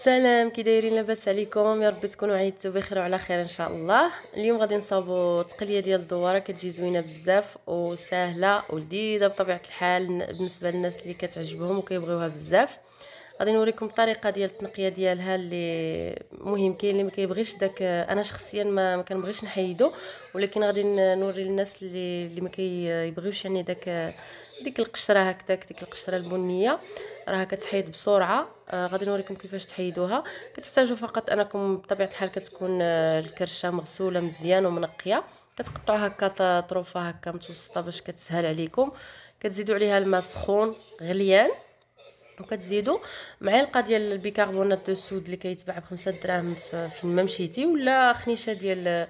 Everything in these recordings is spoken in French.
السلام، كي دايرين؟ لاباس عليكم؟ يا ربي تكونوا عيدتوا بخير وعلى خير ان شاء الله. اليوم غادي نصاوبوا تقليه ديال الدواره، كتجي زوينه بزاف وسهله ولذيذه بطبيعه الحال بالنسبه للناس اللي كتعجبهم وكيبغيوها بزاف. غادي نوريكم الطريقه ديال التنقيه ديالها، اللي مهم كاين اللي ما كيبغيش داك. انا شخصيا ما كنبغيش نحيدو، ولكن غادي نوري للناس اللي ما كيبغيوش يعني ديك القشره هكذاك، ديك القشره البنيه راها كتحيد بسرعه. غادي نوريكم كيفاش تحيدوها. كتحتاجوا فقط انكم بطبيعه الحال كتكون الكرشه مغسوله مزيان ومنقيه، كتقطعوا هكا طروفه هكا متوسطه باش كتسهل عليكم. كتزيدوا عليها الماء سخون غليان، وكتزيدوا معلقه ديال البيكربونات دو السود اللي كيتباع ب5 دراهم فين ما مشيتي، ولا خنيشه ديال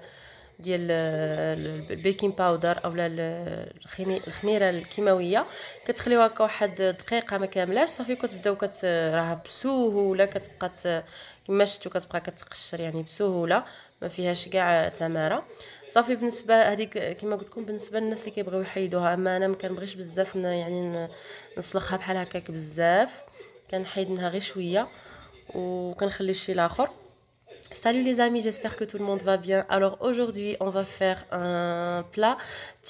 البيكين باودر اولا الخميره الكيماويه. كتخليوها هكا واحد دقيقه ما كاملاش، صافي كتبداو راها بسهوله كتبقى كما شفتوا كتبقى كتقشر يعني بسهوله، ما فيهاش كاع تماره. صافي بالنسبه هذيك كما قلت لكم بالنسبه للناس اللي كيبغيو يحيدوها، اما انا ما كنبغيش بزاف يعني نسلخها بحال هكاك بزاف، كنحيد منها غير شويه وكنخلي الشيء الاخر. Salut les amis, j'espère que tout le monde va bien. Alors aujourd'hui, on va faire un plat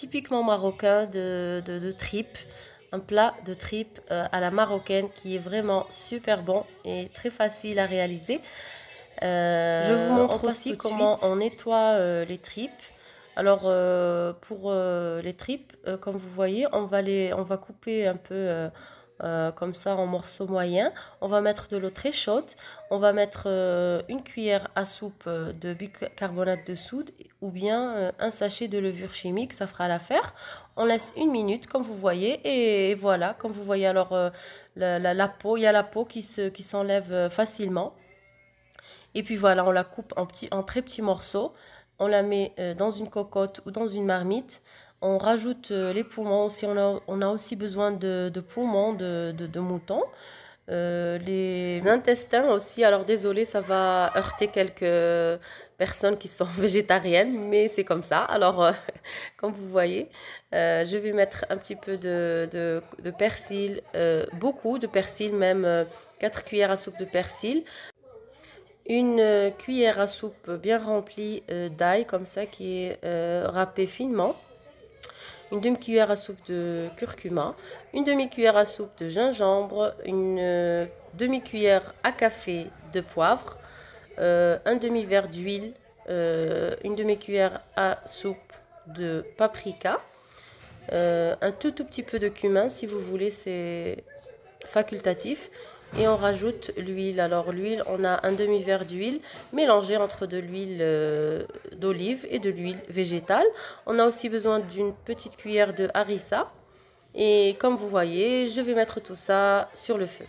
typiquement marocain de tripes. Un plat de tripes à la marocaine qui est vraiment super bon et très facile à réaliser. Je vous montre aussi comment on nettoie les tripes. Alors pour les tripes, comme vous voyez, on va couper un peu comme ça en morceaux moyens. On va mettre de l'eau très chaude. On va mettre une cuillère à soupe de bicarbonate de soude ou bien un sachet de levure chimique, ça fera l'affaire. On laisse 1 minute comme vous voyez, et voilà, comme vous voyez. Alors la peau, il y a la peau qui s'enlève facilement. Et puis voilà, on la coupe en très petits morceaux. On la met dans une cocotte ou dans une marmite. On rajoute les poumons aussi. On a aussi besoin de poumons de mouton. Les intestins aussi. Alors désolé, ça va heurter quelques personnes qui sont végétariennes, mais c'est comme ça. Alors comme vous voyez, je vais mettre un petit peu de persil, beaucoup de persil, même 4 cuillères à soupe de persil. Une cuillère à soupe bien remplie d'ail, comme ça, qui est râpée finement. Une demi-cuillère à soupe de curcuma, une demi-cuillère à soupe de gingembre, une demi-cuillère à café de poivre, un demi-verre d'huile, une demi-cuillère à soupe de paprika, un tout petit peu de cumin si vous voulez, c'est facultatif. Et on rajoute l'huile. Alors l'huile, on a un demi-verre d'huile mélangée entre de l'huile d'olive et de l'huile végétale. On a aussi besoin d'une petite cuillère de harissa. Et comme vous voyez, je vais mettre tout ça sur le feu.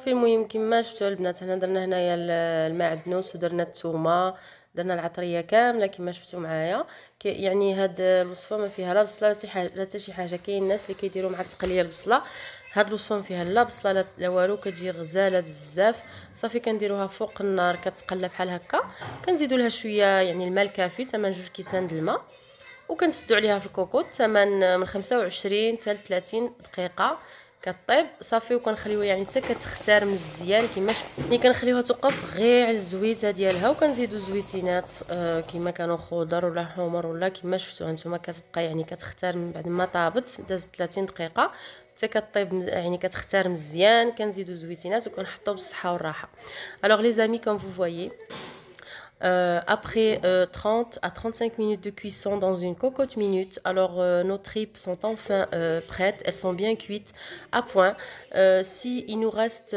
في المهم كما شفتوا البنات، هنا درنا هنايا المعدنوس ودرنا الثومه، درنا العطريه كامله كما شفتوا معايا. يعني هاد الوصفه ما فيها لا بصله لا حتى شي حاجه. كاين الناس اللي كيديروا مع التقليه البصله، هاد الوصفه ما فيها لا بصله لا والو، كتجي غزاله بزاف. صافي كنديروها فوق النار كتقلى بحال هكا، كنزيدوا لها شويه يعني الماء الكافي، تمن 2 كيسان د الماء، وكنسدوا عليها في الكوكوط تمن من 25 حتى ل 30 دقيقه كطيب. صافي وكنخليوها يعني حتى كتختار مزيان كما يعني كنخليوها توقف غير على الزويته ديالها، وكنزيدوا زويتينات كما كانوا خضر ولا حمر ولا كما شفتوا هانتوما. كتبقى يعني كتختار من بعد ما طابت دازت 30 دقيقه حتى كطيب يعني كتختار مزيان. كنزيدوا زويتينات وكنحطوا بالصحه والراحه. Alors les amis, comme vous voyez, après 30 à 35 minutes de cuisson dans une cocotte minute, alors nos tripes sont enfin prêtes, elles sont bien cuites à point. Si il nous reste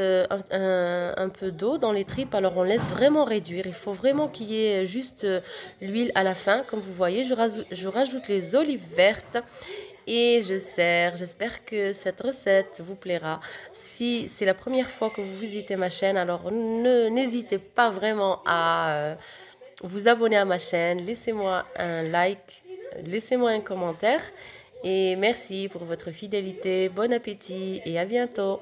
un peu d'eau dans les tripes, alors on laisse vraiment réduire. Il faut vraiment qu'il y ait juste l'huile à la fin. Comme vous voyez, je rajoute les olives vertes et je sers. J'espère que cette recette vous plaira. Si c'est la première fois que vous visitez ma chaîne, alors n'hésitez pas vraiment à vous abonner à ma chaîne. Laissez-moi un like, laissez-moi un commentaire, et merci pour votre fidélité. Bon appétit et à bientôt.